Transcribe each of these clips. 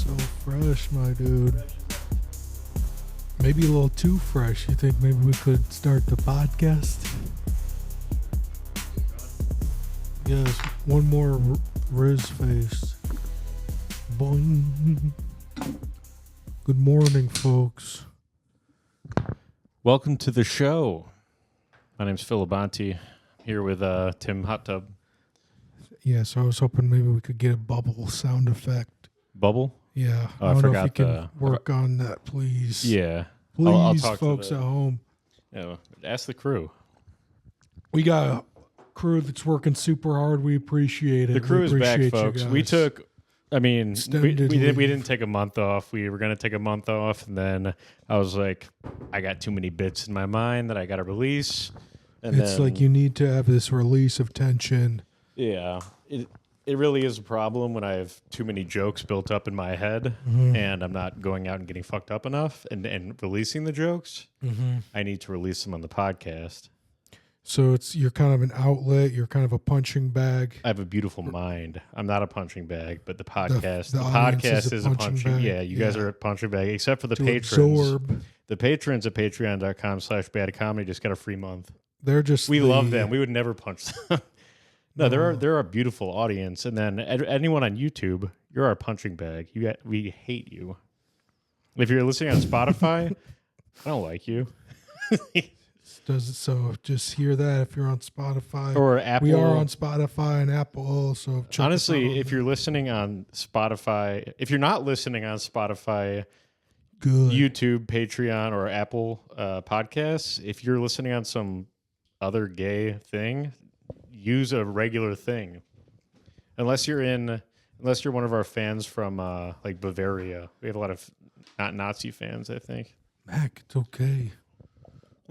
So fresh, my dude. Maybe a little too fresh. You think maybe we could start the podcast? Yes, one more Riz face. Boing. Good morning, folks. Welcome to the show. My name's Phil Abonte, here with Tim Hot Tub. Yeah, so I was hoping maybe we could get a bubble sound effect. Bubble? Yeah, Oh, I don't know if forgot you can work on that, please. Yeah. Please, I'll talk folks to at home. Yeah, ask the crew. We got a crew that's working super hard. We appreciate it. The crew is back, folks. We took, we didn't take a month off. We were going to take a month off, and then I was like, I got too many bits in my mind that I got to release. And it's like you need to have this release of tension. Yeah. It really is a problem when I have too many jokes built up in my head and I'm not going out and getting fucked up enough and releasing the jokes. Mm-hmm. I need to release them on the podcast. So you're kind of an outlet. You're kind of a punching bag. I have a beautiful mind. I'm not a punching bag, but the podcast, the podcast is a punching bag. Yeah, you guys are a punching bag, except for the patrons. Absorb. The patrons at patreon.com/badcomedypodcast just got a free month. We love them. We would never punch them. No, they're a beautiful audience, and then anyone on YouTube, you're our punching bag. We hate you. If you're listening on Spotify, I don't like you. So just hear that if you're on Spotify or Apple. We are on Spotify and Apple also. Honestly, if you're listening on Spotify, if you're not listening on Spotify, good. YouTube, Patreon, or Apple podcasts, if you're listening on some other gay thing, use a regular thing. Unless you're one of our fans from like Bavaria. We have a lot of not Nazi fans, I think. Mac, it's okay.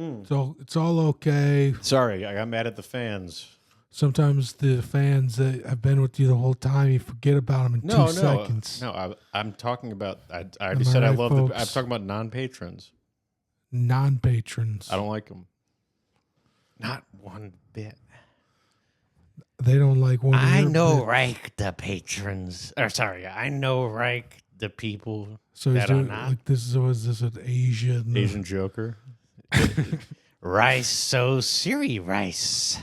It's all okay. Sorry, I got mad at the fans. Sometimes the fans that have been with you the whole time, you forget about them in 2 seconds. No, I'm talking about. I already said I love folks? I'm talking about non-patrons. Non-patrons. I don't like them. Not one bit. They don't like one. I know, right? The patrons. Or sorry, I know, right? The people. So that are not. Like this is an Asian joker. Rice, so Siri rice.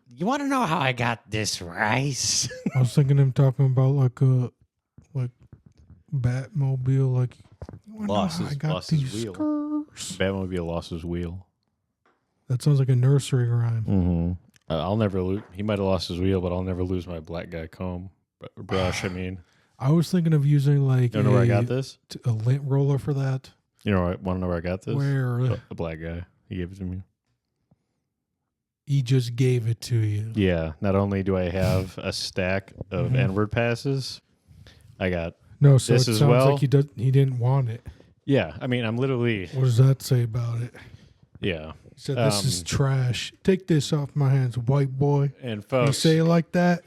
You want to know how I got this rice? I was thinking him talking about like Batmobile, like lost his wheel. Batmobile lost his wheel. That sounds like a nursery rhyme. Mm-hmm. I'll never lose. He might have lost his wheel, but I'll never lose my black guy comb brush. I was thinking of using like you know where I got this? A lint roller for that. You know, want to know where I got this? Where? A black guy. He gave it to me. He just gave it to you. Yeah. Not only do I have a stack of N-word passes, I got this as sounds well. Like he didn't want it. Yeah. I mean, I'm literally. What does that say about it? Yeah. He said, this is trash. Take this off my hands, white boy. And folks. You say it like that?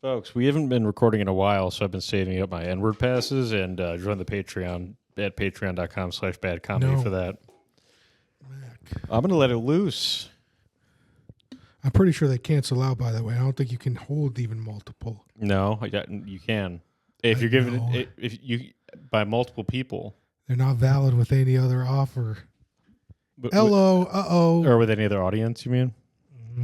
Folks, we haven't been recording in a while, so I've been saving up my N-word passes and join the Patreon at patreon.com/badcomedy for that. Mac. I'm going to let it loose. I'm pretty sure they cancel out, by the way. I don't think you can hold even multiple. No, you can. If you're giving it, if you by multiple people. They're not valid with any other offer. Or with any other audience, you mean? Mm-hmm.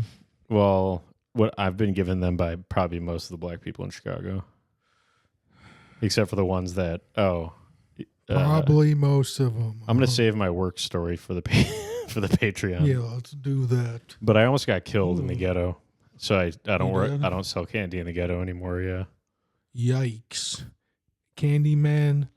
Well, what I've been given them by probably most of the black people in Chicago. Except for the ones that, probably most of them. I'm going to save my work story for the for the Patreon. Yeah, let's do that. But I almost got killed in the ghetto, so I don't sell candy in the ghetto anymore. Yeah. Yikes, Candyman!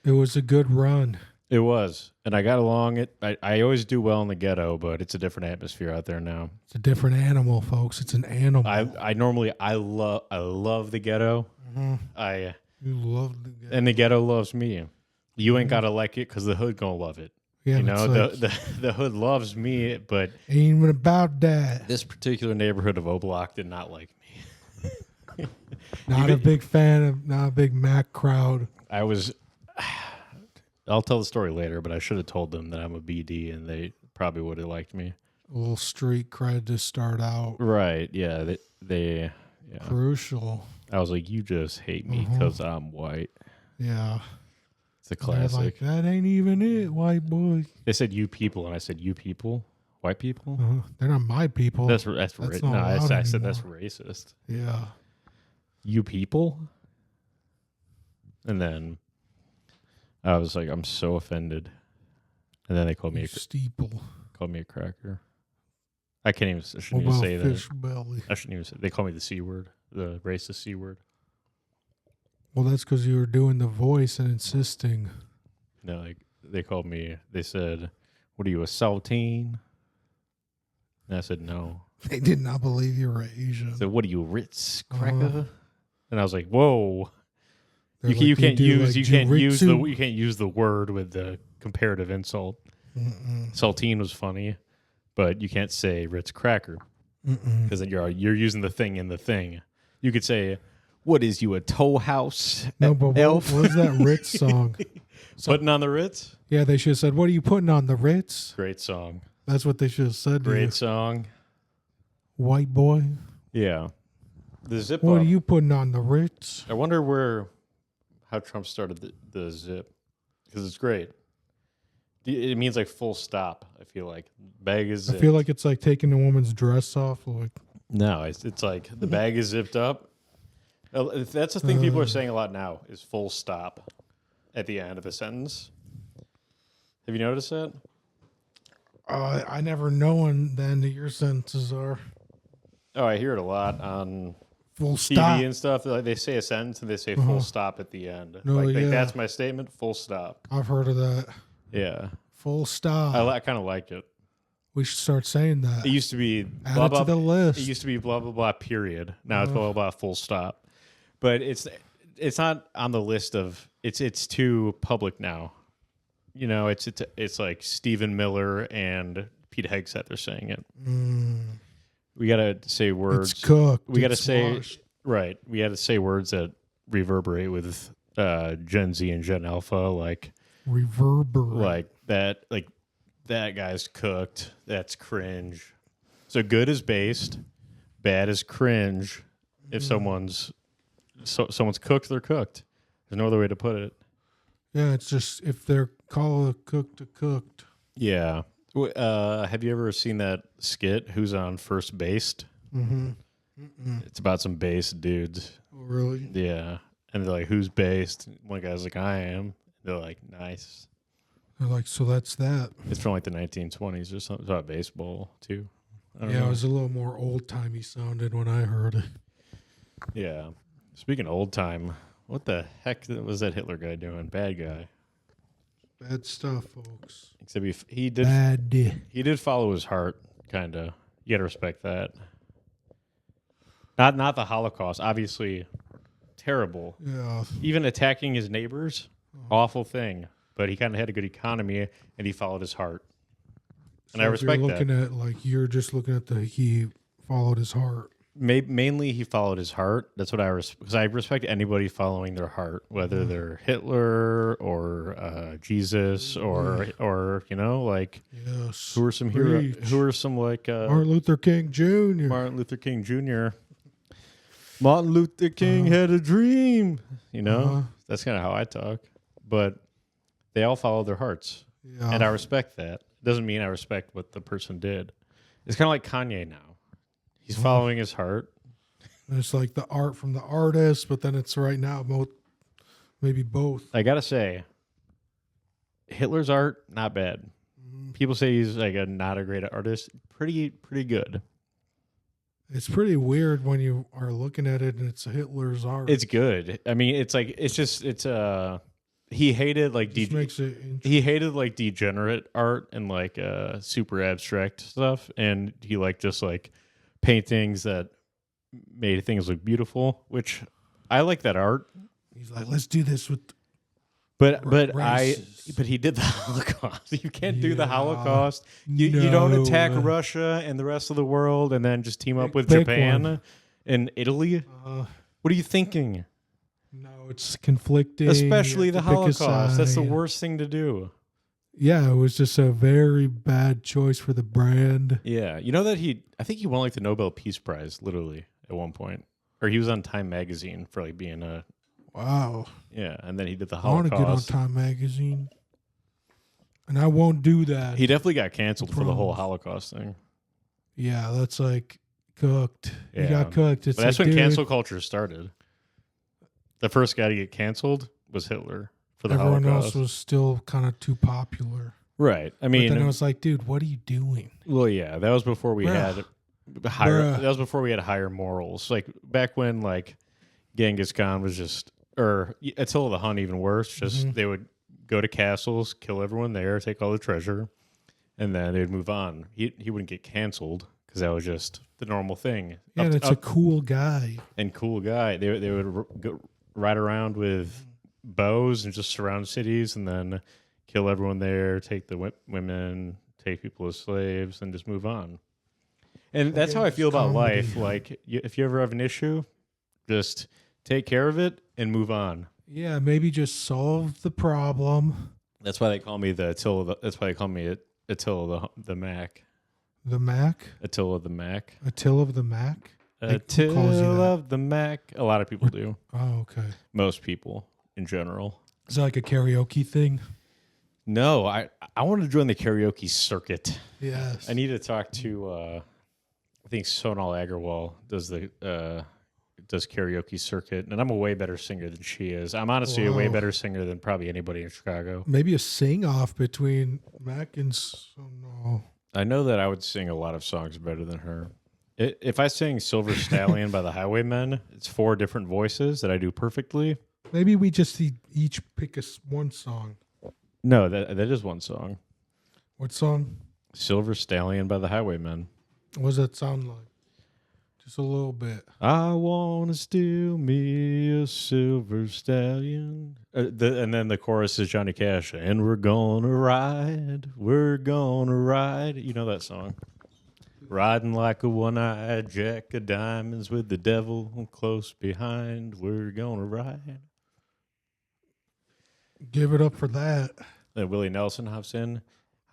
It was a good run. It was, and I got along. I always do well in the ghetto, but it's a different atmosphere out there now. It's a different animal, folks. It's an animal. I love the ghetto. Mm-hmm. You love the ghetto, and the ghetto loves me. You ain't gotta like it because the hood gonna love it. Yeah, you know, the hood loves me, but ain't even about that. This particular neighborhood of O'Block did not like me. Not a big Mac crowd. I'll tell the story later, but I should have told them that I'm a BD, and they probably would have liked me. A little street cred to start out. Right? Yeah. They crucial. I was like, you just hate me because I'm white. Yeah. It's a classic. Like, that ain't even it, white boy. They said you people, and I said you people? White people? They're not my people. That's not I said that's racist. Yeah. You people? And then I was like, I'm so offended. And then they called me a cracker. I shouldn't even say fish that. Belly? I shouldn't even say. They call me the C word, the racist C word. Well, that's because you were doing the voice and insisting. No, like they called me. They said, "What are you, a saltine?" And I said, "No." They did not believe you were Asian. So what are you, Ritz cracker? And I was like, "Whoa." You can't use the word with the comparative insult. Saltine was funny, but you can't say Ritz cracker because then you're using the thing in the thing. You could say, "What is you, a toll house?" No, but elf? what was that Ritz song? Putting on the Ritz? Yeah, they should have said, "What are you putting on the Ritz?" Great song. That's what they should have said. Great song. White boy. Yeah. The zip. What are you putting on the Ritz? I wonder how Trump started the zip, because it's great. It means like full stop. I feel like bag is zipped. I feel like it's like taking a woman's dress off. Like no, it's like the bag is zipped up. That's the thing people are saying a lot now is full stop at the end of a sentence. Have you noticed that? I never know when the end of your sentences are. Oh, I hear it a lot on full TV stop and stuff. Like they say a sentence and they say full stop at the end. No, like that's my statement. Full stop. I've heard of that. Yeah. Full stop. I kind of like it. We should start saying that. It used to be add blah, it blah, to the list. It used to be blah blah blah period. Now it's blah blah blah full stop. But it's not on the list of it's too public now. You know, it's like Stephen Miller and Pete Hegseth are saying it. We gotta say words. It's cooked. We gotta say right. We gotta say words that reverberate with Gen Z and Gen Alpha, like reverberate, like that guy's cooked. That's cringe. So good is based, bad is cringe. If someone's cooked, they're cooked. There's no other way to put it. Yeah, it's just if they're called cooked. Yeah. Have you ever seen that skit, Who's on First Based? It's about some based dudes. Oh, really? Yeah. And they're like, who's based? One guy's like, I am. They're like, nice. They're like, so that's that. It's from like the 1920s or something. It's about baseball, too. It was a little more old-timey sounded when I heard it. Yeah. Speaking of old time, what the heck was that Hitler guy doing? Bad guy. Bad stuff, folks. Except he did. Bad. He did follow his heart, kind of. You gotta respect that. Not the Holocaust, obviously terrible. Yeah. Even attacking his neighbors, awful thing. But he kind of had a good economy, and he followed his heart. And so I respect that. You're just looking at he followed his heart. Mainly, he followed his heart. That's what because I respect anybody following their heart, whether they're Hitler or Jesus or you know, like yes, who are some heroes? Who are some like Martin Luther King Jr. Martin Luther King Jr. Martin Luther King had a dream. You know, that's kind of how I talk. But they all follow their hearts, and I respect that. Doesn't mean I respect what the person did. It's kind of like Kanye now. He's following his heart. And it's like the art from the artist, but then it's right now maybe both. I gotta say, Hitler's art not bad. People say he's like not a great artist. Pretty good. It's pretty weird when you are looking at it and it's Hitler's art. It's good. I mean, it's he hated like he hated like degenerate art and like super abstract stuff, and he just paintings that made things look beautiful, which I like that art. He's like, let's do this with but he did the Holocaust. You can't do the Holocaust. You don't attack Russia and the rest of the world and then just team up with Japan and Italy. What are you thinking? No, it's conflicting. Especially the Holocaust. That's the worst thing to do. Yeah, it was just a very bad choice for the brand. Yeah. You know that I think he won like the Nobel Peace Prize, literally, at one point. or he was on Time Magazine for like being a Wow. yeah, and then he did the I want to Holocaust. get on Time Magazine. And I won't do that. He definitely got canceled for the whole Promise. Holocaust thing. Yeah, that's like cooked. Yeah. He got cooked. It's But that's like, when dude, cancel culture started. The first guy to get canceled was Hitler for the everyone Holocaust. else was still kind of too popular. Right. I But mean, then it was like, dude, what are you doing? well, yeah, that was before we Bruh. had higher. Bruh. That was before we had higher morals. Like back when, like Genghis Khan was just, or Attila the Hun, even worse. Just they would go to castles, kill everyone there, take all the treasure, and then they'd move on. He wouldn't get canceled because that was just the normal thing. Yeah, that's a cool guy. and cool guy. They would go ride around with bows and just surround cities, and then kill everyone there, take the women, take people as slaves, and just move on. And that's how I feel about life. Like, if you ever have an issue, just take care of it and move on. Yeah, maybe just solve the problem. That's why they call me the Attila. That's why they call me Attila the Mack. The Mac? Attila the Mack. Attila of the Mac? Attila of the Mack. A lot of people do. Oh, okay. Most people in general. Is that like a karaoke thing? No, I want to join the karaoke circuit. Yes. I need to talk to I think Sonal Agarwal does karaoke circuit, and I'm a way better singer than she is. I'm honestly a way better singer than probably anybody in Chicago. Maybe a sing-off between Mac and Sonal. I know that I would sing a lot of songs better than her. If I sing Silver Stallion by the Highwaymen, it's 4 different voices that I do perfectly. Maybe we just each pick one song. No, that is one song. What song? Silver Stallion by the Highwaymen. What does that sound like? Just a little bit. I want to steal me a silver stallion. And then the chorus is Johnny Cash. And we're going to ride. We're going to ride. You know that song. Riding like a one-eyed jack of diamonds with the devil close behind. We're going to ride. Give it up for that. Then Willie Nelson hops in.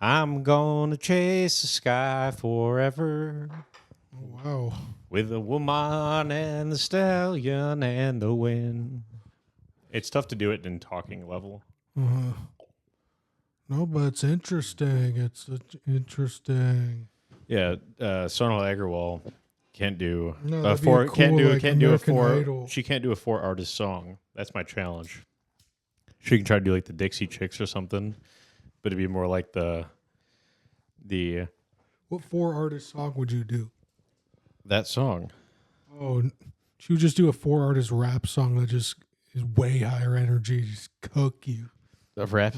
I'm going to chase the sky forever. Oh, wow. With the woman and the stallion and the wind. It's tough to do it in talking level. No, but it's interesting. It's interesting. Yeah, Sonal Agarwal can't do No, a that'd be four. cool, Can't do. like Can't do a American 4. Idol. She can't do a 4 artist song. That's my challenge. She can try to do like the Dixie Chicks or something, but it'd be more like the. What 4 artist song would you do? That song. Oh, she would just do a 4 artist rap song that just is way higher energy, just cook you. A rap.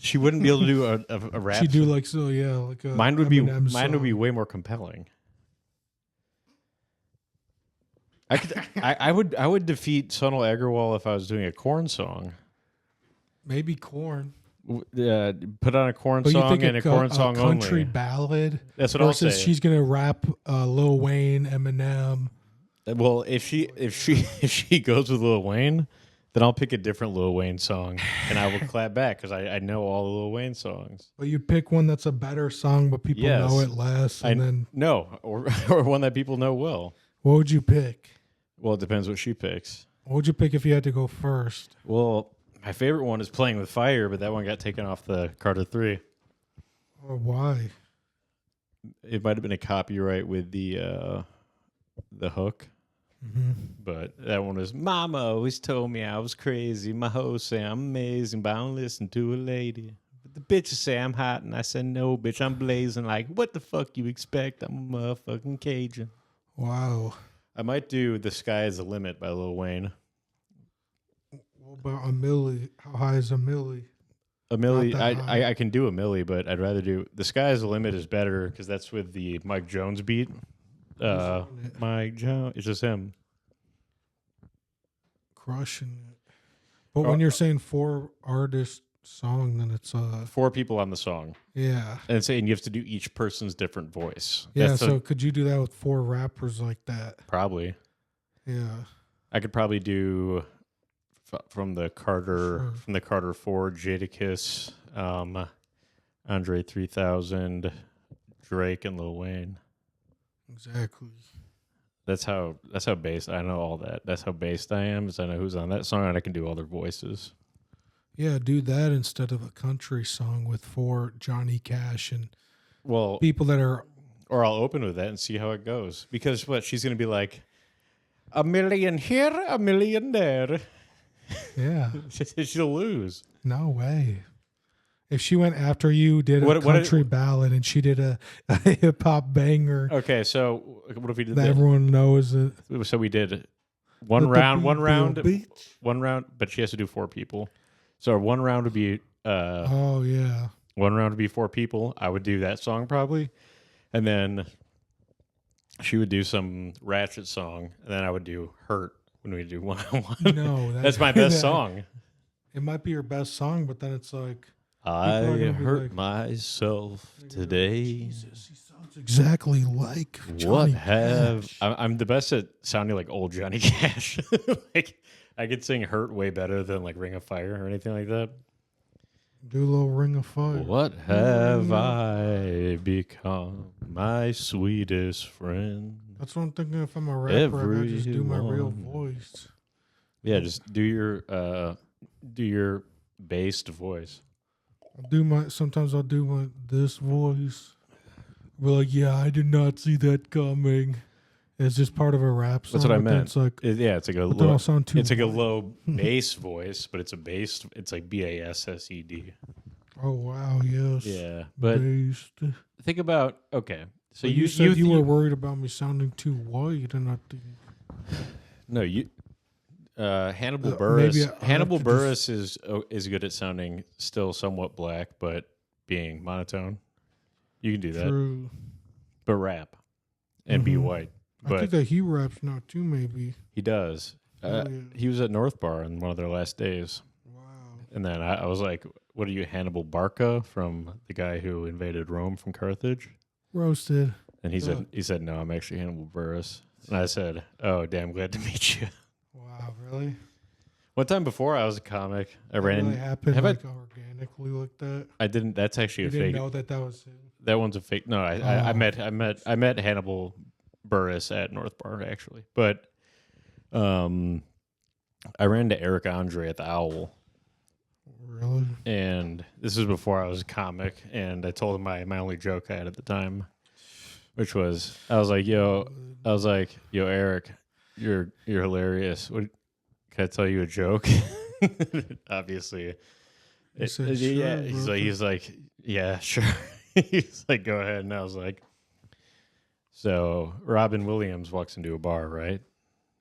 She wouldn't be able to do a rap. She'd do like like a Mine would be Eminem mine would be song. way more compelling. I would defeat Sonal Agarwal if I was doing a Korn song. Maybe Korn. Put on a Korn But you song think and a Korn song country only. ballad That's what I'll say. versus she's gonna rap Lil Wayne, Eminem. Well, if she goes with Lil Wayne, then I'll pick a different Lil Wayne song and I will clap back because I know all the Lil Wayne songs. But you pick one that's a better song, but people Yes. know it less. And then or one that people know well. what would you pick? Well, it depends what she picks. What would you pick if you had to go first? Well, my favorite one is Playing with Fire, but that one got taken off the Carter 3. Or why? It might have been a copyright with the hook. Mm-hmm. But that one is, Mama always told me I was crazy. My hoes say I'm amazing, but I don't listen to a lady. But the bitches say I'm hot, and I said, no, bitch, I'm blazing. Like, what the fuck you expect? I'm a motherfucking Cajun. Wow. I might do The Sky is the Limit by Lil Wayne. What about a milli? How high is a milli? A milli, Not that high. I can do a milli, but I'd rather do The Sky is the Limit is better because that's with the Mike Jones beat. on it? Mike Jones, it's just him. Crushing it. But when you're saying 4 artist song, then it's 4 people on the song. yeah. And saying you have to do each person's different voice. Yeah, That's so could you do that with 4 rappers like that? probably. Yeah. I could probably do from the Carter Sure. 4, Jadakiss, Andre 3000, Drake, and Lil Wayne. Exactly. That's how based I know all that. That's how based I am. Is I know who's on that song and I can do all their voices. Yeah, do that instead of a country song with 4 Johnny Cash and people that are. Or I'll open with that and see how it goes. Because what she's gonna be like, a million here, a million there. Yeah, she'll lose. No way. If she went after you, did a country ballad, and she did a hip hop banger. Okay, so what if we did that? Everyone knows it. So we did one round, but she has to do 4 people. So one round would be. Oh yeah. One round would be 4 people. I would do that song probably, and then she would do some ratchet song, and then I would do Hurt when we do 1-on-1. No, that's my best song. It might be your best song, but then it's like. I hurt myself today. Jesus, he sounds exactly like Johnny Cash. I'm the best at sounding like old Johnny Cash. Like I could sing "Hurt" way better than like "Ring of Fire" or anything like that. Do a little "Ring of Fire." What have I become, my sweetest friend? That's what I'm thinking. If I'm a rapper, I just do my real voice. Yeah, just do your based voice. Sometimes I'll do this voice. We're like, yeah, I did not see that coming. It's just part of a rap song. That's what I meant. It's like, it's like a low. It's like a low bass voice, but it's a bass. It's like BASSED. Oh wow, yes. Yeah, but based. Think about So you said you were worried about me sounding too white, and I think. No, you. Hannibal Buress. Hannibal Buress is good at sounding still somewhat black, but being monotone. You can do that. True. But rap and be white. But I think that he raps now too. Maybe he does. Yeah. He was at North Bar on one of their last days. Wow. And then I was like, "What are you, Hannibal Barca from the guy who invaded Rome from Carthage?" Roasted. And he said, "No, I'm actually Hannibal Buress." And I said, "Oh, damn, glad to meet you." Wow, really? One time before I was a comic, I ran. Really happened organically like that? I didn't. That's actually a fake. You didn't know that was him? That one's a fake. No, I met Hannibal Buress at North Bar actually, but I ran into Eric Andre at the Owl. Really? And this was before I was a comic, and I told him my only joke I had at the time, which was I was like, yo, Eric, you're hilarious. Can I tell you a joke? Obviously. Sure, yeah. He's like, yeah, sure. He's like, go ahead. And I was like, so Robin Williams walks into a bar, right?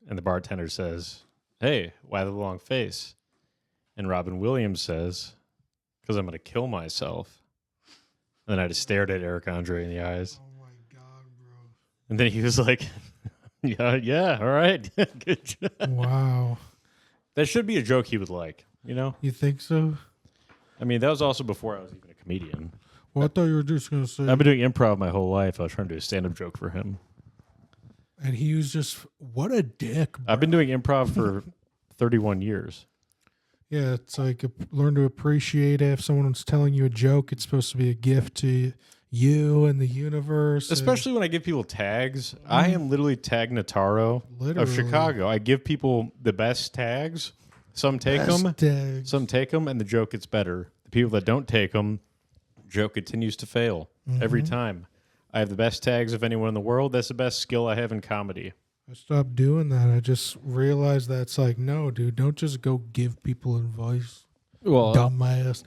And the bartender says, "Hey, why the long face?" And Robin Williams says, "Because I'm going to kill myself." And then I just stared at Eric Andre in the eyes. Oh my God, bro. And then he was like, yeah, all right. Good job. Wow. That should be a joke he would like, you know? You think so? I mean, that was also before I was even a comedian. Well, I thought you were just going to say... I've been doing improv my whole life. I was trying to do a stand-up joke for him. And he was just... What a dick, bro. I've been doing improv for 31 years. Yeah, it's like learn to appreciate it. If someone's telling you a joke, it's supposed to be a gift to you and the universe. Especially when I give people tags. I am literally Tag Notaro of Chicago. I give people the best tags. Some take them. Some take them, and the joke gets better. The people that don't take them, joke continues to fail every time. I have the best tags of anyone in the world. That's the best skill I have in comedy. I stopped doing that. I just realized that it's like, no, dude, don't just go give people advice. Well, dumbass.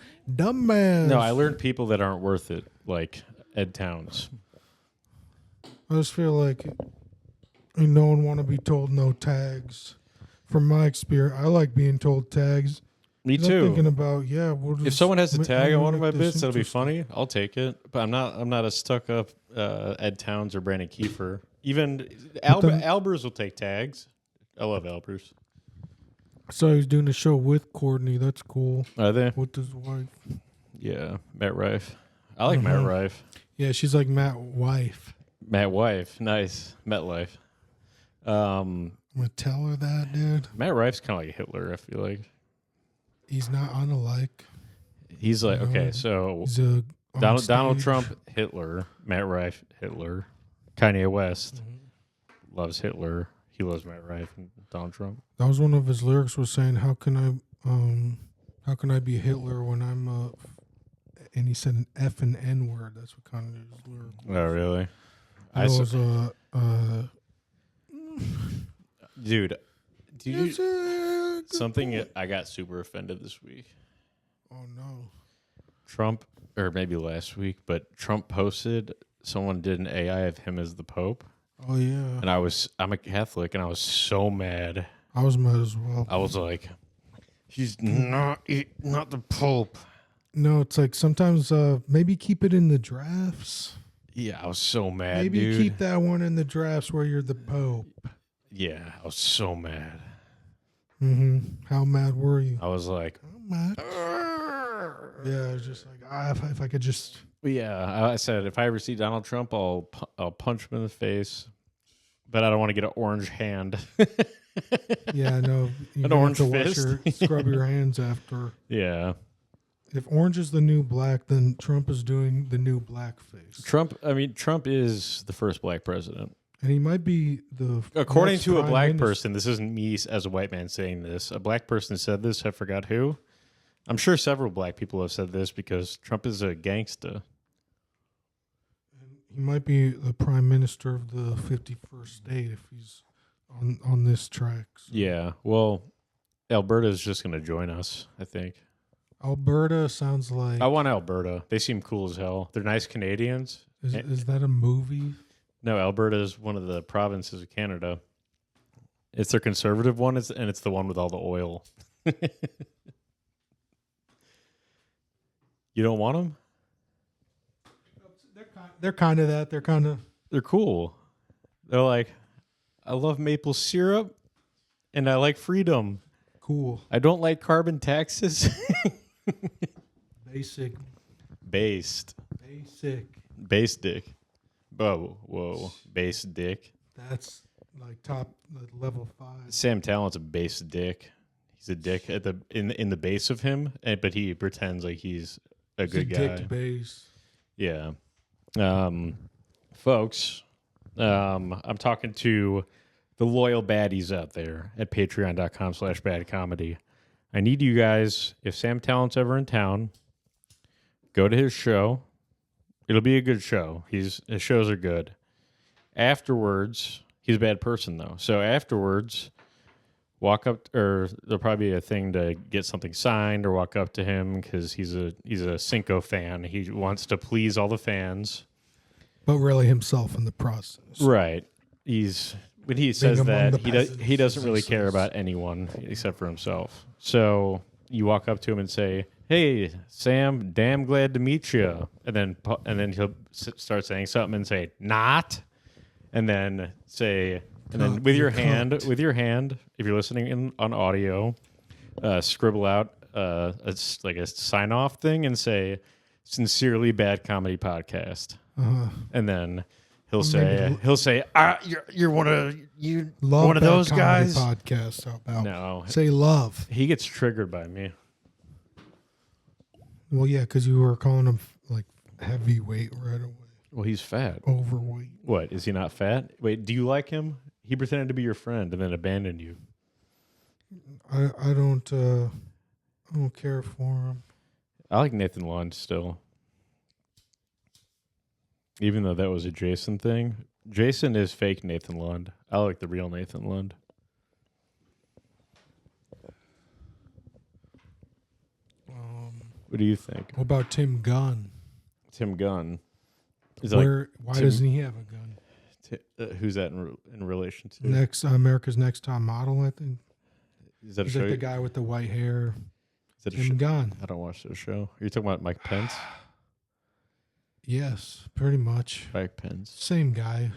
No, I learned people that aren't worth it, like Ed Towns. I just feel like no one want to be told no tags. From my experience, I like being told tags. Me too. I'm thinking about, if someone has a tag on one of my bits, that'll be funny. I'll take it. But I'm not a stuck up Ed Towns or Brandon Kiefer. Even Albers will take tags. I love Albers. So he's doing a show with Courtney. That's cool. Are they? With his wife. Yeah, Matt Rife. I like Matt Rife. Yeah, she's like Matt Wife. Matt Wife. Nice. Matt Life. I'm going to tell her that, dude. Matt Rife's kind of like Hitler, I feel like. He's not unalike. He's like, okay, so Donald Trump, Hitler. Matt Rife, Hitler. Kanye West. loves Hitler. He loves Matt Ryan and Donald Trump. That was one of his lyrics. Was saying, "How can I be Hitler when I'm a?" And he said an F and N word. That's what kind of his lyric was. Oh, really? Dude, something I got super offended this week. Oh no. Trump, or maybe last week, but Trump posted someone did an AI of him as the Pope. Oh yeah. And I'm a Catholic, and I was so mad. I was mad as well. I was like, he's not the Pope. No, it's like sometimes maybe keep it in the drafts. Yeah, I was so mad, Maybe dude. keep that one in the drafts where you're the Pope. Yeah, I was so mad. Mm-hmm. How mad were you? I was like, I'm mad. Yeah, I was just like, if I could just. yeah. I said if I ever see Donald Trump, I'll punch him in the face, but I don't want to get an orange hand. Yeah, no. You An don't orange have to fist. scrub your hands after. Yeah. If orange is the new black, then Trump is doing the new blackface. Trump is the first black president. And he might be the. According next to a prime black minister. person, this isn't me as a white man saying this. A black person said this. I forgot who. I'm sure several black people have said this because Trump is a gangsta. He might be the prime minister of the 51st state if he's on this track. So. Yeah. Well, Alberta is just going to join us, I think. Alberta sounds like. I want Alberta. They seem cool as hell. They're nice Canadians. Is that a movie? No, Alberta is one of the provinces of Canada. It's their conservative one, and it's the one with all the oil. You don't want them? They're kind of that. They're cool. They're like, I love maple syrup, and I like freedom. Cool. I don't like carbon taxes. Basic. Based dick. Whoa. Base dick. That's like top level 5. Sam Talent's a base dick. He's a dick at in the base of him, but he pretends like he's a good guy. Dick base. Yeah. Folks, I'm talking to the loyal baddies out there at patreon.com/badcomedy. I need you guys, if Sam Talent's ever in town, go to his show. It'll be a good show. His shows are good. Afterwards, he's a bad person though. So afterwards, walk up, or there'll probably be a thing to get something signed, or walk up to him because he's a Cinco fan. He wants to please all the fans, but really himself in the process. Right. When he says that, he doesn't really care says. about anyone except for himself. So you walk up to him and say, "Hey, Sam, damn glad to meet you," and then he'll start saying something and say, "Not," and then say. And then with your hand, if you're listening on audio, scribble out it's like a sign off thing and say, "Sincerely Bad Comedy Podcast," and then he'll say, "You're one of those guys." Podcast. How about No, say love. he gets triggered by me. Well, yeah, because you were calling him like heavyweight right away. Well, he's fat. Overweight. What, is he not fat? Wait, do you like him? He pretended to be your friend and then abandoned you. I don't care for him. I like Nathan Lund still. Even though that was a Jason thing. Jason is fake Nathan Lund. I like the real Nathan Lund. What do you think? What about Tim Gunn? Tim Gunn. Why doesn't he have a gun? Who's that in relation to? America's Next Top Model, I think. Is that He's a show? like the guy with the white hair. Is that Tim Gunn. I don't watch the show. Are you talking about Mike Pence? Yes, pretty much. Mike Pence. Same guy.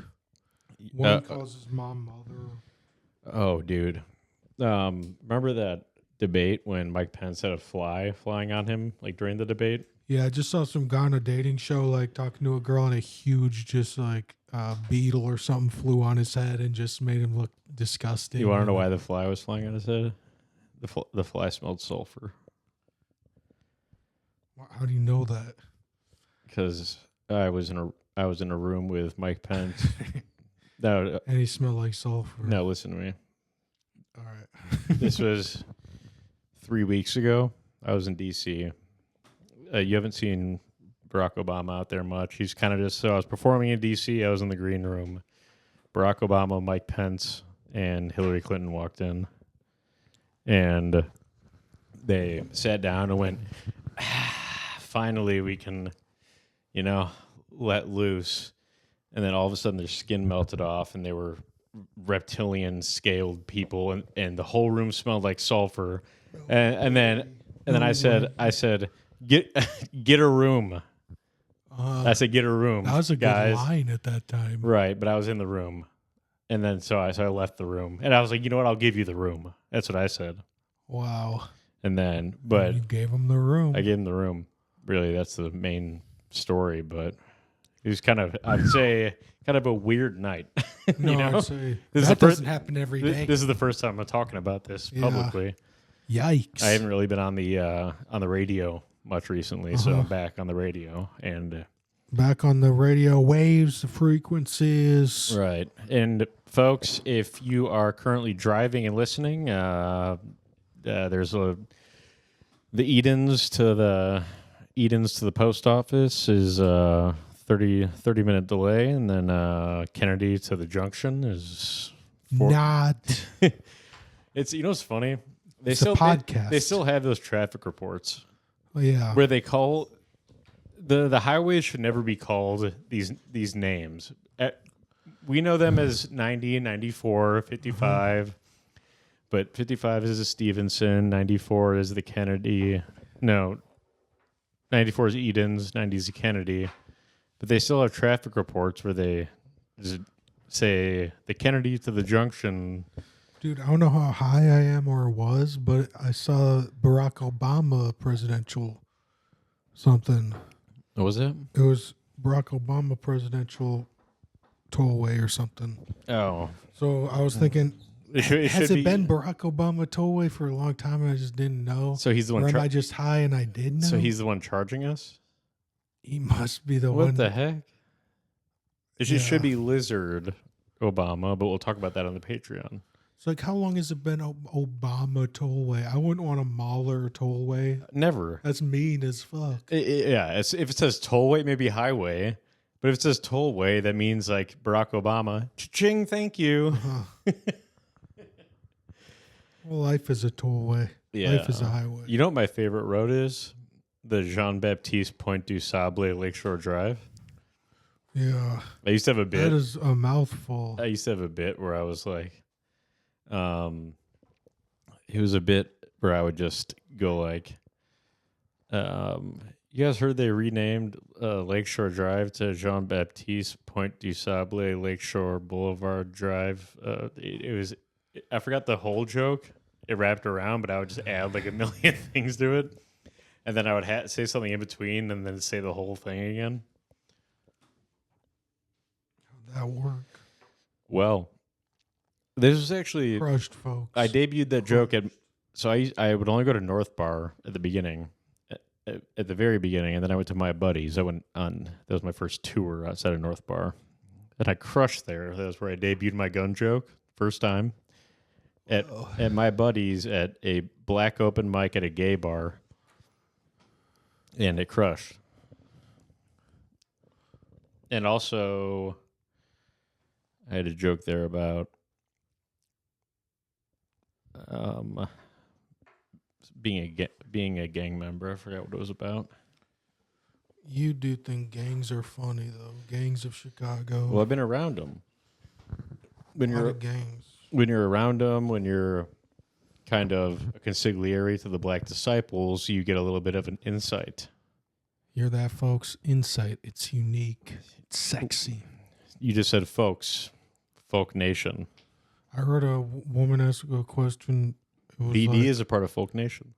One calls his mom mother. Oh, dude. Remember that debate when Mike Pence had a fly flying on him, like during the debate? Yeah, I just saw some guy on a dating show, like talking to a girl, and a huge, just like beetle or something flew on his head and just made him look disgusting. You want to know why the fly was flying on his head? The fly smelled sulfur. How do you know that? Because I was in a room with Mike Pence, No, And he smelled like sulfur. no, listen to me. All right. This was 3 weeks ago. I was in D.C. You haven't seen Barack Obama out there much. He's kind of just, so I was performing in D.C. I was in the green room. Barack Obama, Mike Pence, and Hillary Clinton walked in. And they sat down and went, finally we can, let loose. And then all of a sudden their skin melted off and they were reptilian scaled people and the whole room smelled like sulfur. And then I said, get a room. I said, get a room. That was a guys. good line at that time. Right, but I was in the room. And then so I left the room. And I was like, you know what? I'll give you the room. That's what I said. Wow. And then, but you gave him the room. I gave him the room. Really, that's the main story. But it was kind of, I'd say, kind of a weird night. I'd say this that doesn't happen every day. This is the first time I'm talking about this publicly. Yikes! I haven't really been on the radio much recently, so I'm back on the radio and back on the radio waves, the frequencies. Right. And folks, if you are currently driving and listening, there's the Edens to the post office is 30-minute delay, and then Kennedy to the junction is not. It's what's funny. It's a podcast. They still have those traffic reports. Yeah. Where they call the highways should never be called these names. We know them as 90, 94, 55. But 55 is the Stevenson, 94 is the Kennedy. No, 94 is Edens, 90 is the Kennedy. But they still have traffic reports where they just say the Kennedy to the junction. Dude, I don't know how high I am or was, but I saw Barack Obama presidential something. What was it? It was Barack Obama presidential tollway or something. Oh. So I was thinking, has it be been Barack Obama tollway for a long time and I just didn't know? So he's the one. Or am I just high and I did know? So he's the one charging us? He must be the what one. What the heck? It should be Lizard Obama, but we'll talk about that on the Patreon. It's like, how long has it been Obama tollway? I wouldn't want a Mahler tollway. Never. That's mean as fuck. If it says tollway, maybe highway. But if it says tollway, that means like Barack Obama. Cha-ching, thank you. Well, life is a tollway. Yeah. Life is a highway. You know what my favorite road is? The Jean-Baptiste Pointe du Sable Lakeshore Drive. Yeah. I used to have a bit. That is a mouthful. I used to have a bit where I was like, it was a bit where I would just go like, you guys heard they renamed Lakeshore Drive to Jean-Baptiste Pointe du Sable Lakeshore Boulevard Drive. I forgot the whole joke. It wrapped around, but I would just add like a million things to it. And then I would say something in between and then say the whole thing again. How'd that work? Well, this was actually... Crushed, folks. I debuted that joke at... So I would only go to North Bar at the beginning, at the very beginning, and then I went to my buddies. I went on... That was my first tour outside of North Bar. And I crushed there. That was where I debuted my gun joke, first time. At my buddies at a black open mic at a gay bar. And it crushed. And also, I had a joke there about being a gang member. I forgot what it was about. You do think gangs are funny, though. Gangs of Chicago. Well, I've been around them. When you're around them, when you're kind of a consigliere to the Black Disciples, you get a little bit of an insight. Hear that, folks? Insight. It's unique. It's sexy. You just said folks. Folk Nation. I heard a woman ask a question. It was BD is a part of Folk Nation.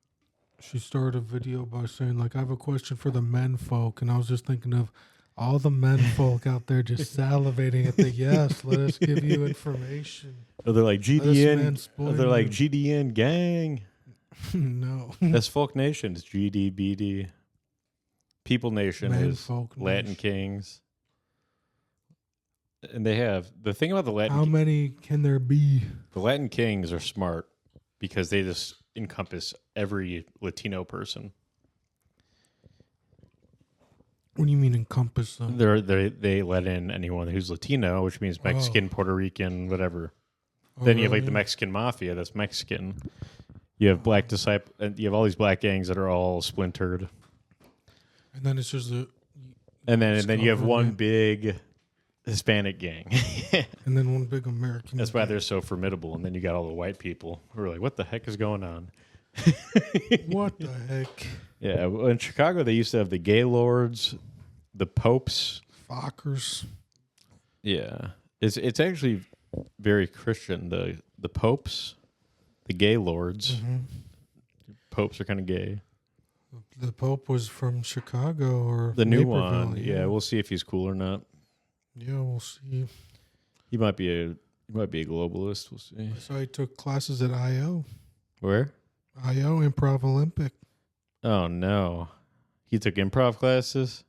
She started a video by saying, like, I have a question for the men folk. And I was just thinking of all the men folk out there just salivating at the yes, let us give you information. Oh, they're like GDN. Oh, they're like GDN gang. No. That's Folk Nation. It's GDBD. People Nation Man is Folk Latin Nation. Kings. And they have the thing about the Latin. How many can there be? The Latin kings are smart because they just encompass every Latino person. What do you mean encompass them? They let in anyone who's Latino, which means Mexican, Puerto Rican, whatever. Then you have like the Mexican mafia that's Mexican. You have black disciple, and you have all these black gangs that are all splintered. And then it's just and then you have one big Hispanic gang. And then one big American. That's why they're so formidable. And then you got all the white people who are like, what the heck is going on? What the heck? Yeah, well, in Chicago, they used to have the gay lords, the popes. Fockers. Yeah. It's actually very Christian. The popes, the gay lords. Mm-hmm. Popes are kind of gay. The Pope was from Chicago or the new Naperville, one. Yeah, we'll see if he's cool or not. Yeah, we'll see. He might be a globalist. We'll see. So he took classes at IO. Where? IO, Improv Olympic. Oh no, he took improv classes.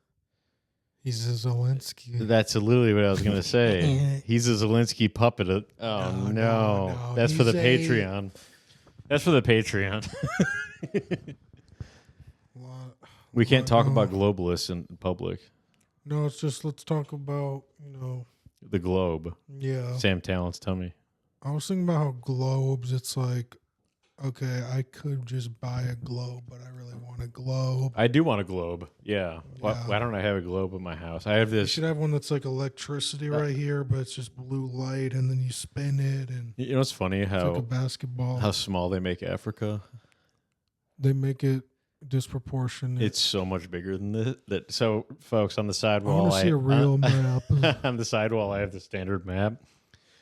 He's a Zelensky. That's literally what I was gonna say. He's a Zelensky puppet. No. That's for the Patreon. That's for the Patreon. We can't talk about globalists in public. No, it's just let's talk about, the globe. Yeah. Sam Talent's tummy. I was thinking about how globes, it's like, okay, I could just buy a globe, but I really want a globe. I do want a globe. Yeah. Why don't I have a globe in my house? I have this. You should have one that's like electricity right here, but it's just blue light, and then you spin it, and you know what's funny? It's like a basketball. How small they make Africa. They make it disproportionate. It's so much bigger than this. So, folks, on the sidewall, I want to see a real map. On the sidewall, I have the standard map.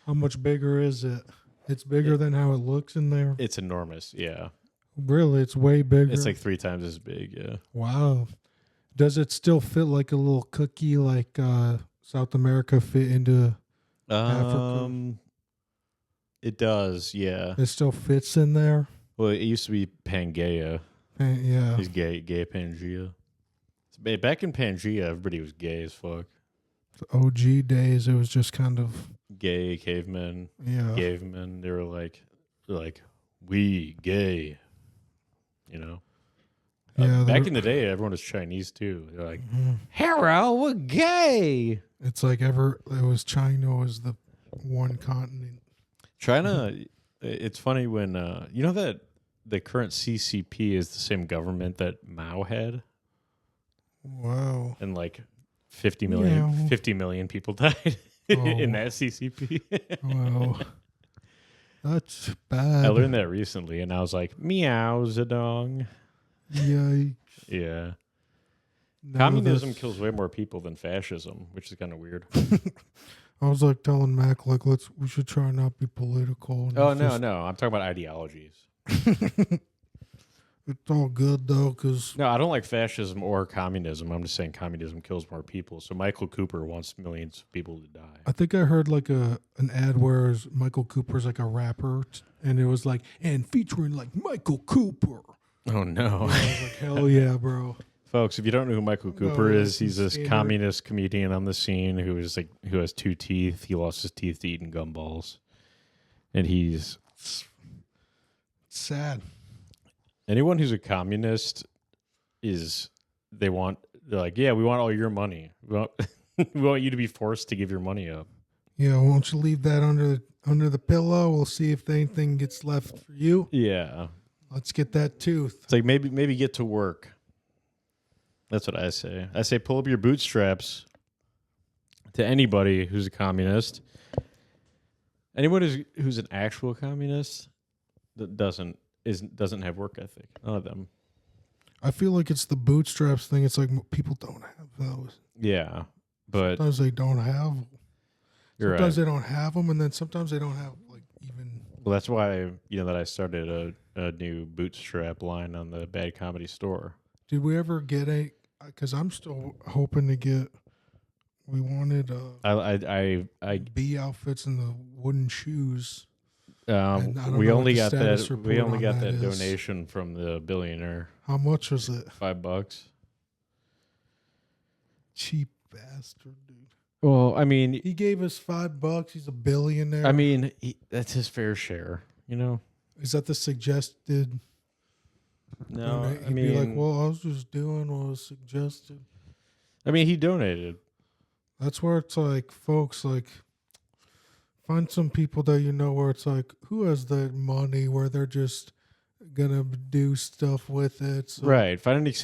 How much bigger is it? It's bigger than how it looks in there. It's enormous. Yeah. Really, it's way bigger. It's like 3 times as big. Yeah. Wow. Does it still fit like a little cookie, like South America fit into Africa? It does. Yeah. It still fits in there. Well, it used to be Pangaea. Yeah. He's gay Pangea. Back in Pangea, everybody was gay as fuck. The OG days, it was just kind of gay cavemen. Yeah. Cavemen. They were like, we gay. Yeah. Back in the day, everyone was Chinese too. They're like, hello, we're gay. It's like it was China was the one continent. China. It's funny when you know that the current CCP is the same government that Mao had. Wow. And like 50 million people died in that CCP. Wow. That's bad. I learned that recently, and I was like, meow, Zedong. Yikes. Yeah. Communism kills way more people than fascism, which is kind of weird. I was like telling Mac, like, we should try not be political. Oh, no. I'm talking about ideologies. It's all good, though, because... No, I don't like fascism or communism. I'm just saying communism kills more people. So Michael Cooper wants millions of people to die. I think I heard, like, an ad where Michael Cooper's, like, a rapper, and it was, like, and featuring, like, Michael Cooper. Oh, no. Yeah, I was like, hell yeah, bro. Folks, if you don't know who Michael Cooper is, he's this communist comedian on the scene who has 2 teeth. He lost his teeth to eating gumballs. And he's... sad. Anyone who's a communist they're like, yeah, we want all your money. We want you to be forced to give your money up. Yeah, won't you leave that under the pillow? We'll see if anything gets left for you. Yeah. Let's get that tooth. It's like maybe get to work. That's what I say. I say pull up your bootstraps to anybody who's a communist. Anyone who's an actual communist that doesn't have work ethic. None of them. I feel like it's the bootstraps thing. It's like people don't have those. Yeah, but sometimes they don't have. Sometimes they don't have them, and then sometimes they don't have like even. Well, that's why that I started a new bootstrap line on the Bad Comedy store. Did we ever get a? Because I'm still hoping to get. We wanted bee outfits and the wooden shoes. We only got that. We only got that donation from the billionaire. How much was it? $5. Cheap bastard, dude. Well, I mean, He gave us $5. He's a billionaire. I mean, that's his fair share, you know? Is that the suggested? No, donate? I He'd mean, be like, well, I was just doing what was suggested. I mean, he donated. That's where it's like, folks, like, find some people that you know where it's like, who has the money where they're just gonna do stuff with it. So Right. Find an just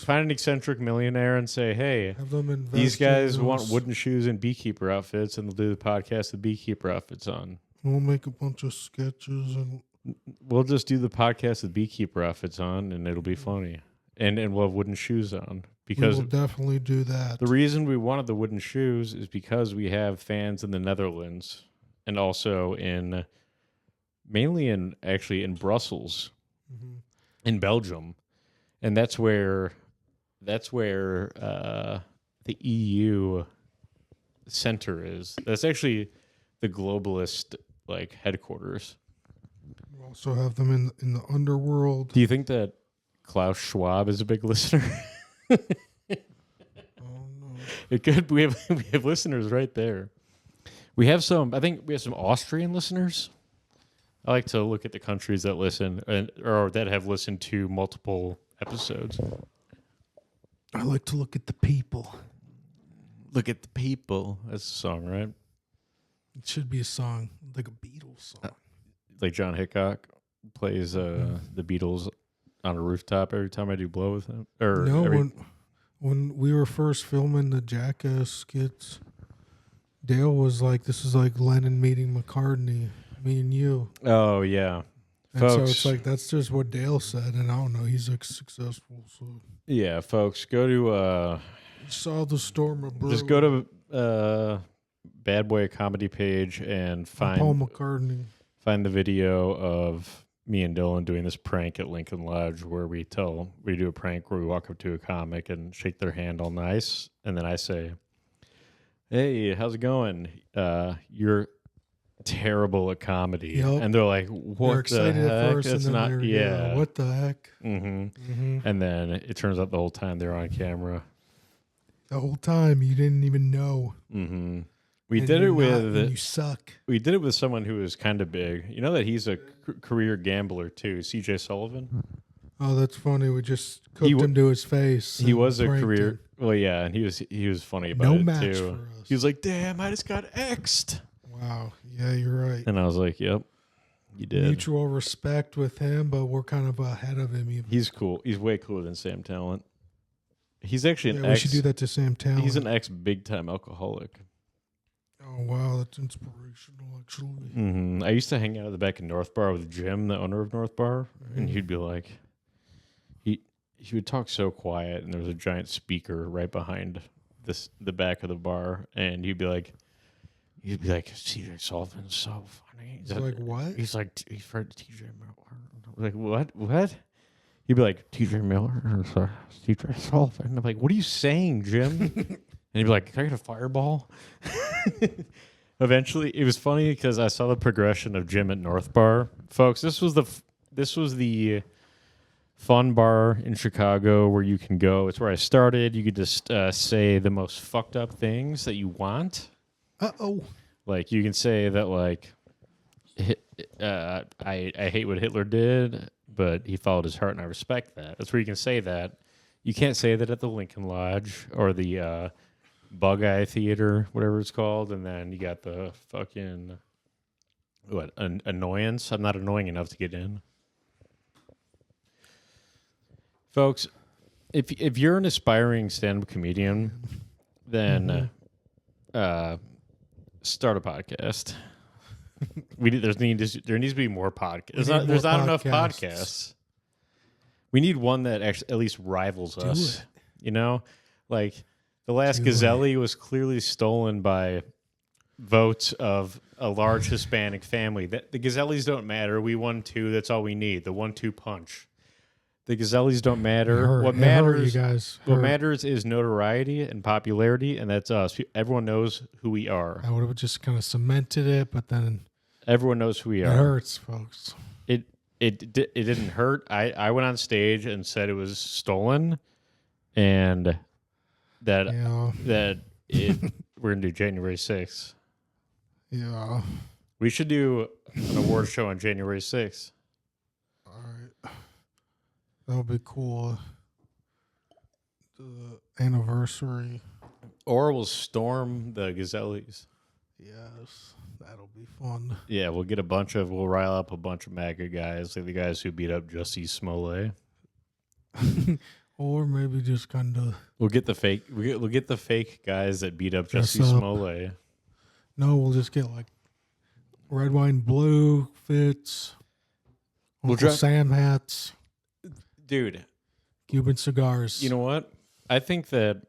eccentric millionaire and say, hey, have them invest these guys in want us. wooden shoes and beekeeper outfits, and they'll do the podcast with beekeeper outfits on. We'll make a bunch of sketches and We'll just do the podcast with beekeeper outfits on, and it'll be funny. And we'll have wooden shoes on. Because we will definitely do that. the reason we wanted the wooden shoes is because we have fans in the Netherlands and also mainly in Brussels, in Belgium. And that's where the EU center is. That's actually the globalist like headquarters. We also have them in the underworld. Do you think that Klaus Schwab is a big listener? Oh no. It could. We have listeners right there. We have some. I think we have some Austrian listeners. I like to look at the countries that listen or that have listened to multiple episodes. I like to look at the people. Look at the people. That's a song, right? It should be a song, like a Beatles song. Like John Hickok plays the Beatles on a rooftop every time I do blow with him. Or no, when we were first filming the Jackass skits, Dale was like, "This is like Lennon meeting McCartney, me and you." Oh yeah, and folks. so it's like that's just what Dale said, and I don't know. He's like successful, so yeah, folks. Go to saw the storm of just go to Bad Boy Comedy page and find Paul McCartney. Find the video of me and Dylan doing this prank at Lincoln Lodge where we do a prank where we walk up to a comic and shake their hand all nice, and then I say, "Hey, how's it going? You're terrible at comedy." Yep. And they're like, "What they're excited the heck? at first, That's and then not they're, yeah. What the heck?" And then it turns out the whole time they're on camera. The whole time you didn't even know. We And did it you're with not, and you suck. We did it with someone who is kind of big. You know that he's a career gambler too, CJ Sullivan. Oh, that's funny. We just cooked him to his face. He was a pranked career. him. Well, yeah, and he was funny about No it match too. for us. He was like, "Damn, I just got X'd." Wow. Yeah, you're right. And I was like, "Yep, you did." Mutual respect with him, but we're kind of ahead of him. Even. He's cool. He's way cooler than Sam Talent. He's actually an we ex. should do that to Sam Talent. He's an ex big time alcoholic. Oh wow, that's inspirational. Actually, I used to hang out at the back of North Bar with Jim, the owner of North Bar, and he'd be like, he would talk so quiet, and there was a giant speaker right behind the back of the bar, and he'd be like, "CJ Sullivan's so funny." He's like, what? He's like, he's friend TJ Miller. I'm like, what? He'd be like, TJ Miller or CJ Sullivan. I'm like, what are you saying, Jim? And he'd be like, "Can I get a fireball?" Eventually, it was funny because I saw the progression of Jim at North Bar. Folks, this was the fun bar in Chicago where you can go. It's where I started. You could just say the most fucked up things that you want. Uh-oh. Like, you can say that, like, I hate what Hitler did, but he followed his heart, and I respect that. That's where you can say that. You can't say that at the Lincoln Lodge or the Bug Eye Theater, whatever it's called, and then you got the fucking annoyance. I'm not annoying enough to get in, folks. If you're an aspiring stand-up comedian, then start a podcast. There needs to be more podcasts. There's not enough podcasts. We need one that actually at least rivals us. You know, like. The last Gazelli was clearly stolen by votes of a large Hispanic family. The Gazellis don't matter. We won 2. That's all we need. The 1-2 punch. The Gazellis don't matter. What matters is notoriety and popularity, and that's us. Everyone knows who we are. I would have just kind of cemented it, but then everyone knows who we are. It hurts, folks. It didn't hurt. I went on stage and said it was stolen, and that it we're gonna do January 6th. Yeah. We should do an award show on January 6th. All right. That'll be cool. The anniversary. Or we'll storm the Gazellies. Yes. That'll be fun. Yeah, we'll rile up a bunch of MAGA guys, like the guys who beat up Jussie Smollett. Or maybe just kind of. We'll get the fake guys that beat up Jussie Smollett. No, we'll just get like red, white, and blue fits. Uncle Sam hats. Dude. Cuban cigars. You know what? I think that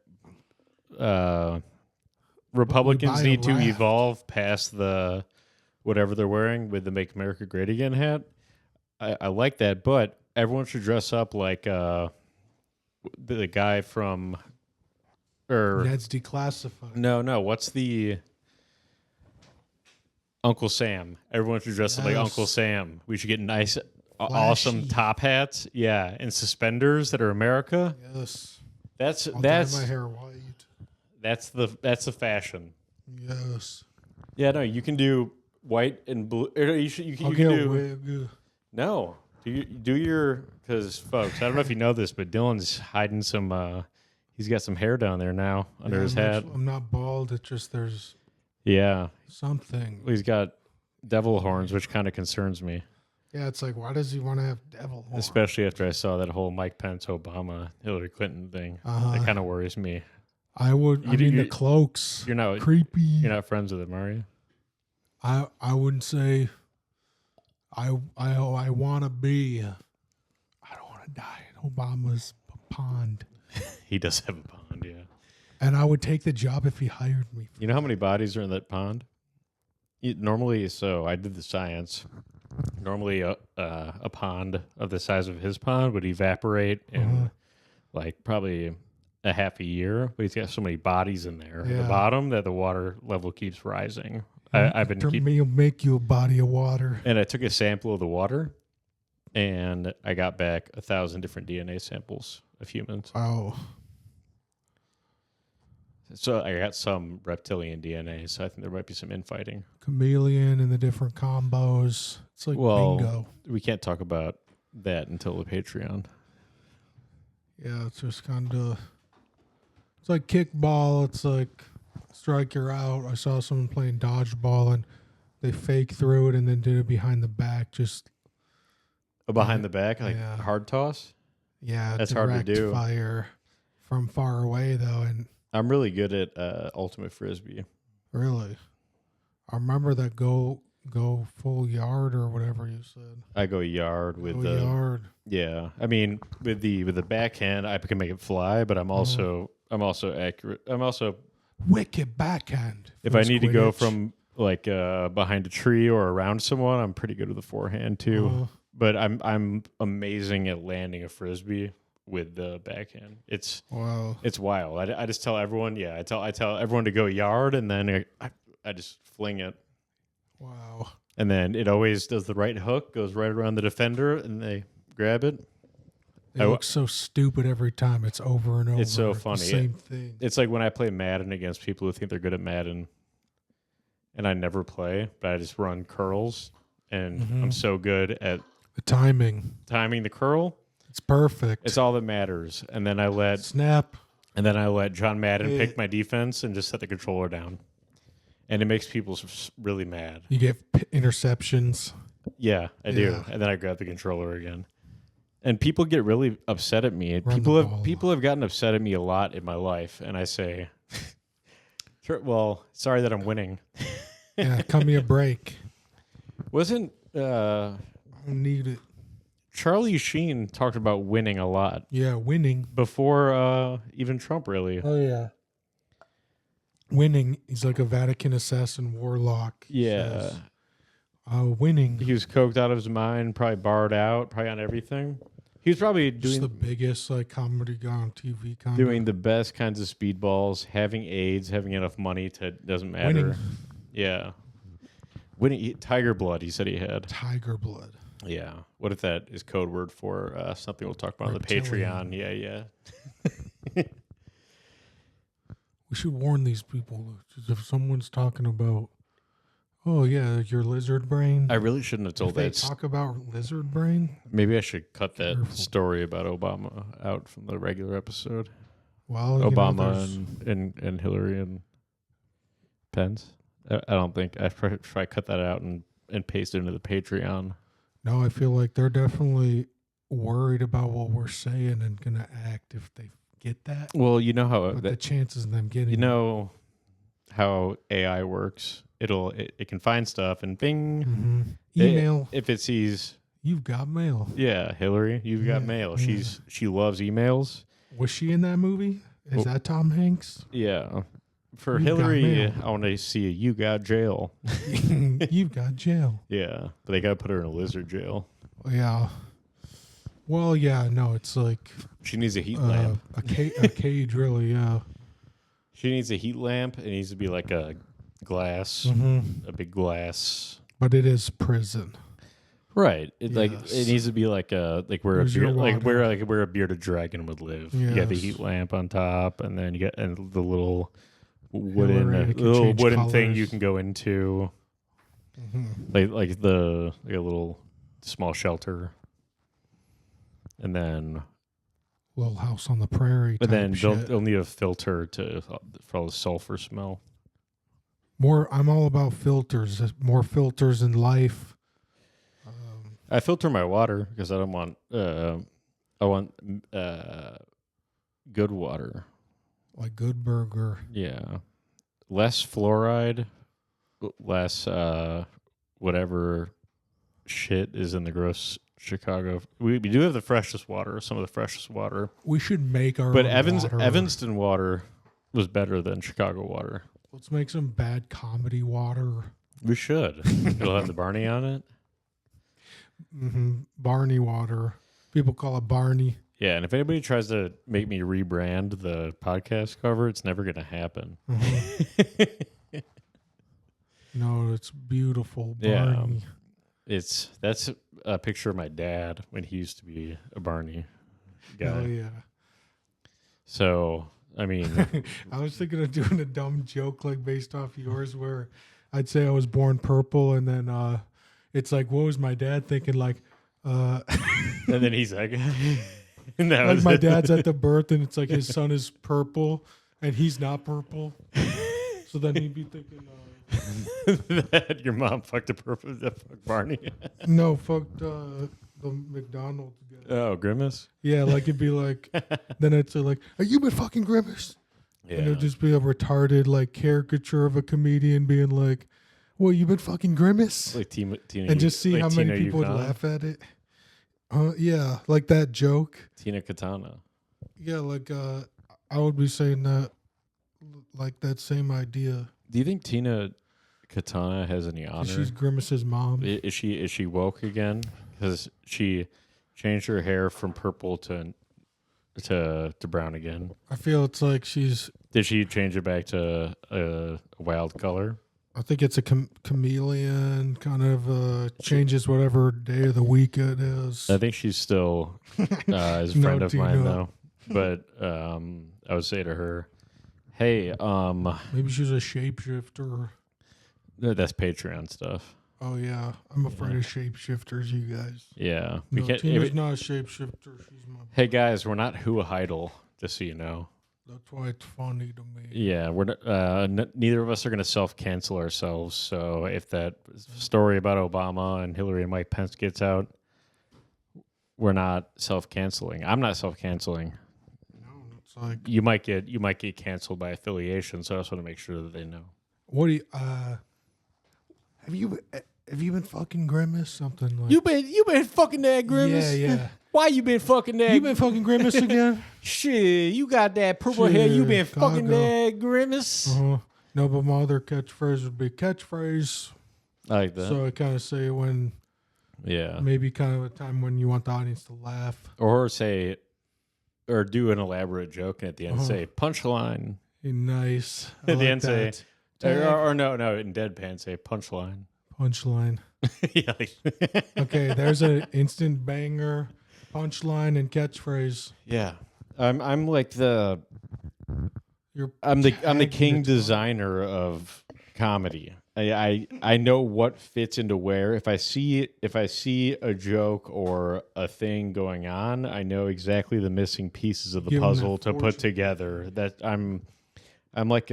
Republicans need to evolve past the whatever they're wearing with the Make America Great Again hat. I like that, but everyone should dress up like the guy from Ned's Declassified. No. What's the Uncle Sam? Everyone should dress up like Uncle Sam. We should get nice, awesome top hats. Yeah, and suspenders that are America. Yes. That's dye my hair white. That's the fashion. Yes. Yeah, no, you can do white and blue. You can do wig. No. Do your, because folks, I don't know if you know this, but Dylan's hiding some. He's got some hair down there now under his hat. I'm not bald. It's just there's something. He's got devil horns, which kind of concerns me. Yeah, it's like, why does he want to have devil horns? Especially after I saw that whole Mike Pence, Obama, Hillary Clinton thing. That kind of worries me. The cloaks. You're not creepy. You're not friends with him, are you? I wouldn't say. I want to be. I don't want to die in Obama's pond. He does have a pond, yeah. And I would take the job if he hired me. You know how many bodies are in that pond? Normally, so I did the science. Normally, a pond of the size of his pond would evaporate in like probably a half a year. But he's got so many bodies in there at the bottom that the water level keeps rising. He'll make you a body of water. And I took a sample of the water, and I got back 1,000 different DNA samples of humans. Oh. So I got some reptilian DNA, so I think there might be some infighting. Chameleon and the different combos. It's like bingo. We can't talk about that until the Patreon. Yeah, it's just kind of... It's like kickball. It's like strike, you're out. I saw someone playing dodgeball, and they fake threw it and then did it behind the back. Just... behind the back? Like hard toss? Yeah. That's hard to do. Fire from far away, though, and... I'm really good at ultimate frisbee. Really? I remember that go full yard or whatever you said. I go yard with the yard. Yeah, I mean with the backhand, I can make it fly, but I'm also accurate. I'm also wicked backhand. If I need to go from like behind a tree or around someone, I'm pretty good with the forehand too. But I'm amazing at landing a frisbee with the backhand. It's wild. I just tell everyone, I tell everyone to go yard, and then I just fling it. Wow. And then it always does the right hook, goes right around the defender, and they grab it. It looks so stupid every time. It's over and over. It's so funny. Same thing. It's like when I play Madden against people who think they're good at Madden, and I never play, but I just run curls, and I'm so good at the timing the curl. It's perfect. It's all that matters. And then I let snap. And then I let John Madden pick my defense and just set the controller down. And it makes people really mad. You get interceptions. Yeah, I do. And then I grab the controller again. And people get really upset at me. People have gotten upset at me a lot in my life. And I say, well, sorry that I'm winning. Yeah, cut me a break. Wasn't I need it. Charlie Sheen talked about winning a lot. Yeah, winning. Before even Trump, really. Oh, yeah. Winning. He's like a Vatican assassin warlock. Yeah. Winning. He was coked out of his mind, probably barred out, probably on everything. He was probably doing... Just the biggest comedy guy on TV. Doing the best kinds of speedballs, having AIDS, having enough money to... Doesn't matter. Winning. Yeah. Winning. Tiger blood, he said he had. Tiger blood. Yeah. What if that is code word for something we'll talk about on the Patreon? Yeah. We should warn these people. If someone's talking about, oh yeah, your lizard brain. I really shouldn't have told if they that. talk about lizard brain. Maybe I should cut that Careful. story about Obama out from the regular episode. Well, Obama and Hillary and Pence. I don't think I probably cut that out and paste it into the Patreon. No, I feel like they're definitely worried about what we're saying and gonna act if they get that. Well, you know how But the chances of them getting you know how AI works. It can find stuff and bing, email. If it sees You've got mail. Yeah, Hillary, you've got mail. Yeah. She loves emails. Was she in that movie? Is that Tom Hanks? Yeah. For You've got Hillary, mail. I want to see a you got jail. You've got jail. Yeah, but they got to put her in a lizard jail. Yeah. Well, yeah, no, it's like She needs a heat lamp. a cage, really. Yeah. She needs a heat lamp. It needs to be like a glass, a big glass. But it is prison. Right. It like Yes. it needs to be like a where Where's your water? where a bearded dragon would live. You got the Yes. heat lamp on top, and then you got the little Hillary can change wooden thing colors. you can go into, Mm-hmm. like a little small shelter, and then Little house on the prairie. but type then shit. they'll need a filter for all the sulfur smell. I'm all about filters. There's more filters in life. I filter my water because I don't want I want good water. Like Good Burger. Yeah. Less fluoride, less whatever shit is in the gross Chicago. We do have the freshest water, some of the freshest water. We should make our But own water. Evanston water was better than Chicago water. Let's make some bad comedy water. We should. It'll have the Barney on it. Barney water. People call it Barney. Yeah, and if anybody tries to make me rebrand the podcast cover, it's never going to happen. No, it's beautiful. Yeah. Barney. That's a picture of my dad when he used to be a Barney guy. Hell yeah. So, I mean, I was thinking of doing a dumb joke like based off yours where I'd say I was born purple and then it's like, what was my dad thinking? Like, and then he's like, and that like was my it. dad's at the birth and it's like his son is purple and he's not purple. So then he'd be thinking, that your mom fucked a purple fuck Barney. no, fucked the McDonald's guy. Oh, Grimace? Yeah, like it'd be like, then I'd say like, "Are you been fucking Grimace?" Yeah. And it'd just be a retarded like caricature of a comedian being like, "Well, you been fucking Grimace?" Like Tina, And just see like how many Tina people would Yukon? laugh at it. Yeah, like that joke. Tina Katana. Yeah, like I would be saying that, like that same idea. Do you think Tina Katana has any honor? She's Grimace's mom. Is she woke again? Because she changed her hair from purple to brown again. I feel it's like she's. Did she change it back to a wild color? I think it's a chameleon, kind of changes whatever day of the week it is. I think she's still is a No, friend of mine Tina. though. But I would say to her, "Hey, Maybe she's a shapeshifter. that's Patreon stuff." Oh yeah, I'm afraid of shapeshifters, you guys. Yeah, No, can't- Tina's not a shapeshifter. She's my. Hey guys, we're not Who Heidel, just so you know. That's why it's funny to me. Yeah, we're neither of us are going to self-cancel ourselves. So if that story about Obama and Hillary and Mike Pence gets out, we're not self-canceling. I'm not self-canceling. No, it's like, You might get canceled by affiliation. So I just want to make sure that they know. what do you? Have you been fucking Grimace? Something like You been fucking that Grimace? Yeah. Why you been fucking that? You been fucking Grimace again? Shit, you got that purple hair. You been Shit, fucking Gaga. that Grimace. No, but my other catchphrase would be catchphrase. I like that. So I kind of say when Yeah. maybe kind of a time when you want the audience to laugh. Or say, or do an elaborate joke and at the end say punchline. Nice. I At the like end say, that. Tag. or no, in deadpan say punchline. Punchline. Yeah. Okay, there's an instant banger, punchline and catchphrase. Yeah. I'm like You're I'm the tagging king the time. designer of comedy. I know what fits into where. If I see a joke or a thing going on, I know exactly the missing pieces of the Give 'em that puzzle to put fortune. together. That I'm like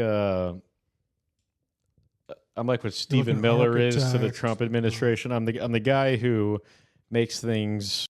what Stephen an Miller is to the architect. Trump administration. I'm the guy who makes things